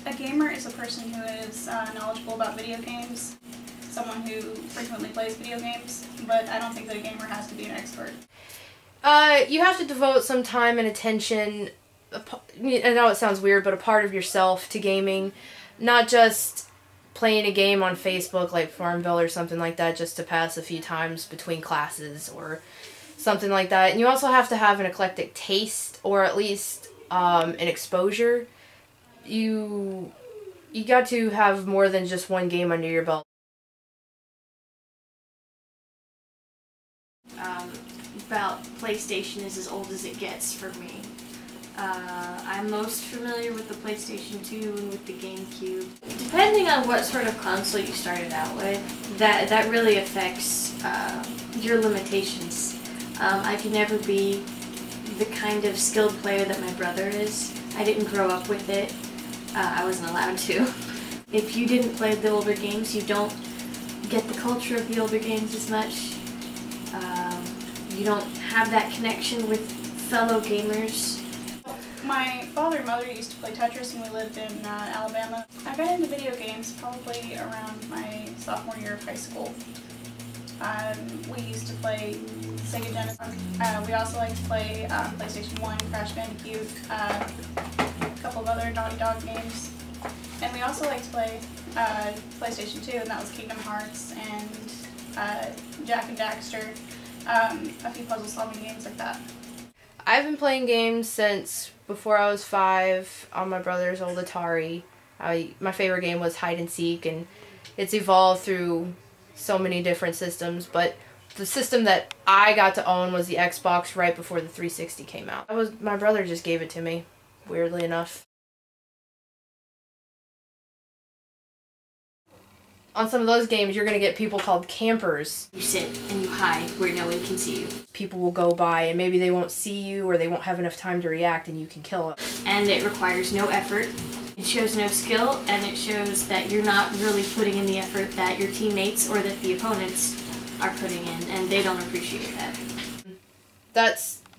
A gamer is a person who is knowledgeable about video games, someone who frequently plays video games, but I don't think that a gamer has to be an expert. You have to devote some time and attention, I know it sounds weird, but a part of yourself to gaming, not just playing a game on Facebook like Farmville or something like that just to pass a few times between classes or something like that. And you also have to have an eclectic taste, or at least an exposure. You got to have more than just one game under your belt. About PlayStation is as old as it gets for me. I'm most familiar with the PlayStation 2 and with the GameCube. Depending on what sort of console you started out with, that really affects your limitations. I could never be the kind of skilled player that my brother is. I didn't grow up with it. I wasn't allowed to. If you didn't play the older games, you don't get the culture of the older games as much. You don't have that connection with fellow gamers. My father and mother used to play Tetris when we lived in Alabama. I got into video games probably around my sophomore year of high school. We used to play Sega Genesis. We also liked to play PlayStation 1, Crash Bandicoot, a couple of other Naughty Dog games. And we also liked to play PlayStation 2, and that was Kingdom Hearts and Jak and Daxter, a few puzzle-solving games like that. I've been playing games since before I was 5 on my brother's old Atari. My favorite game was hide and seek, and it's evolved through so many different systems, but the system that I got to own was the Xbox right before the 360 came out. My brother just gave it to me, weirdly enough. On some of those games, you're going to get people called campers. You sit and you hide where no one can see you. People will go by and maybe they won't see you or they won't have enough time to react and you can kill them. And it requires no effort. It shows no skill, and it shows that you're not really putting in the effort that your teammates or that the opponents are putting in, and they don't appreciate that.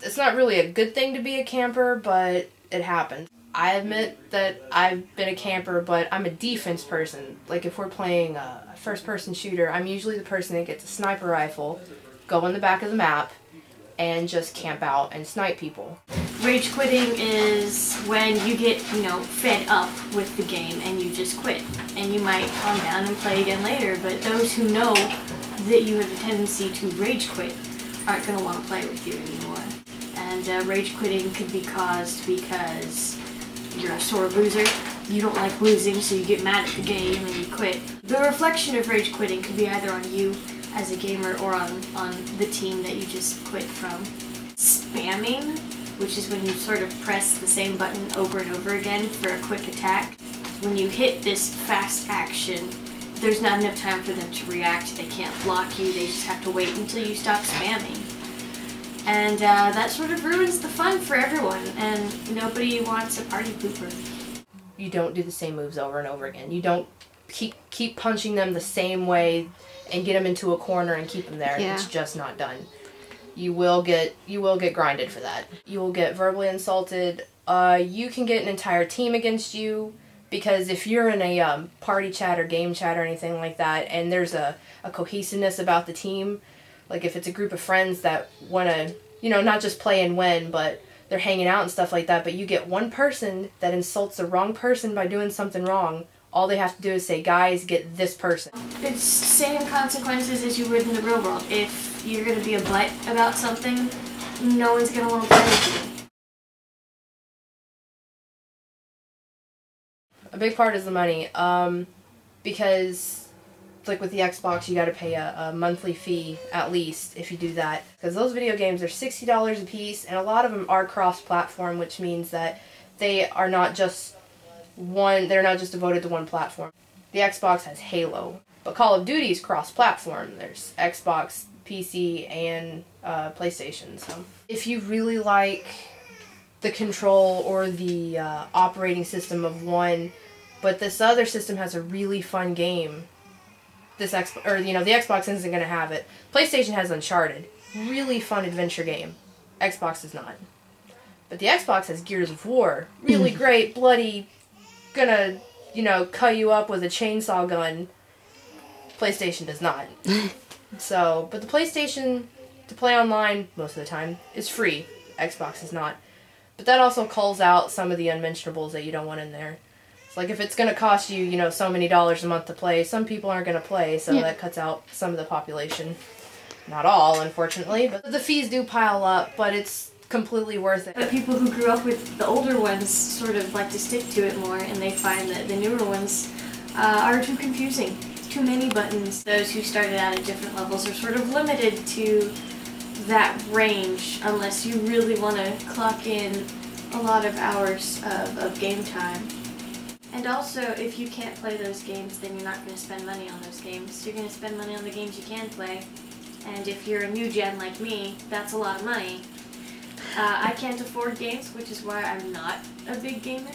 It's not really a good thing to be a camper, but it happens. I admit that I've been a camper, but I'm a defense person. Like if we're playing a first-person shooter, I'm usually the person that gets a sniper rifle, go in the back of the map, and just camp out and snipe people. Rage quitting is when you get, fed up with the game and you just quit. And you might calm down and play again later, but those who know that you have a tendency to rage quit aren't going to want to play with you anymore. And rage quitting could be caused because you're a sore loser, you don't like losing, so you get mad at the game and you quit. The reflection of rage quitting could be either on you as a gamer or on the team that you just quit from. Spamming, which is when you sort of press the same button over and over again for a quick attack. When you hit this fast action, there's not enough time for them to react. They can't block you, they just have to wait until you stop spamming. And that sort of ruins the fun for everyone, and nobody wants a party pooper. You don't do the same moves over and over again. You don't keep punching them the same way and get them into a corner and keep them there. Yeah. It's just not done. You will get grinded for that. You will get verbally insulted. You can get an entire team against you, because if you're in a party chat or game chat or anything like that, and there's a cohesiveness about the team, like if it's a group of friends that want to, not just play and win, but they're hanging out and stuff like that, but you get one person that insults the wrong person by doing something wrong, all they have to do is say, guys, get this person. It's same consequences as you would in the real world. If you're going to be a butt about something, no one's going to want to play with you. A big part is the money, because like with the Xbox, you got to pay a monthly fee at least if you do that, because those video games are $60 a piece, and a lot of them are cross-platform, which means that they are not just they're not just devoted to one platform. The Xbox has Halo, but Call of Duty is cross-platform. There's Xbox, PC, and PlayStation. So if you really like the control or the operating system of one, but this other system has a really fun game, the Xbox isn't going to have it. PlayStation has Uncharted, really fun adventure game. Xbox does not. But the Xbox has Gears of War, really great, bloody, gonna cut you up with a chainsaw gun. PlayStation does not. So, but the PlayStation, to play online most of the time, is free. Xbox is not. But that also calls out some of the unmentionables that you don't want in there. It's like if it's going to cost you, so many dollars a month to play, some people aren't going to play, so that cuts out some of the population. Not all, unfortunately, but the fees do pile up, but it's completely worth it. But people who grew up with the older ones sort of like to stick to it more, and they find that the newer ones are too confusing. Too many buttons. Those who started out at different levels are sort of limited to that range unless you really want to clock in a lot of hours of game time. And also, if you can't play those games, then you're not going to spend money on those games. You're going to spend money on the games you can play. And if you're a new gen like me, that's a lot of money. I can't afford games, which is why I'm not a big gamer.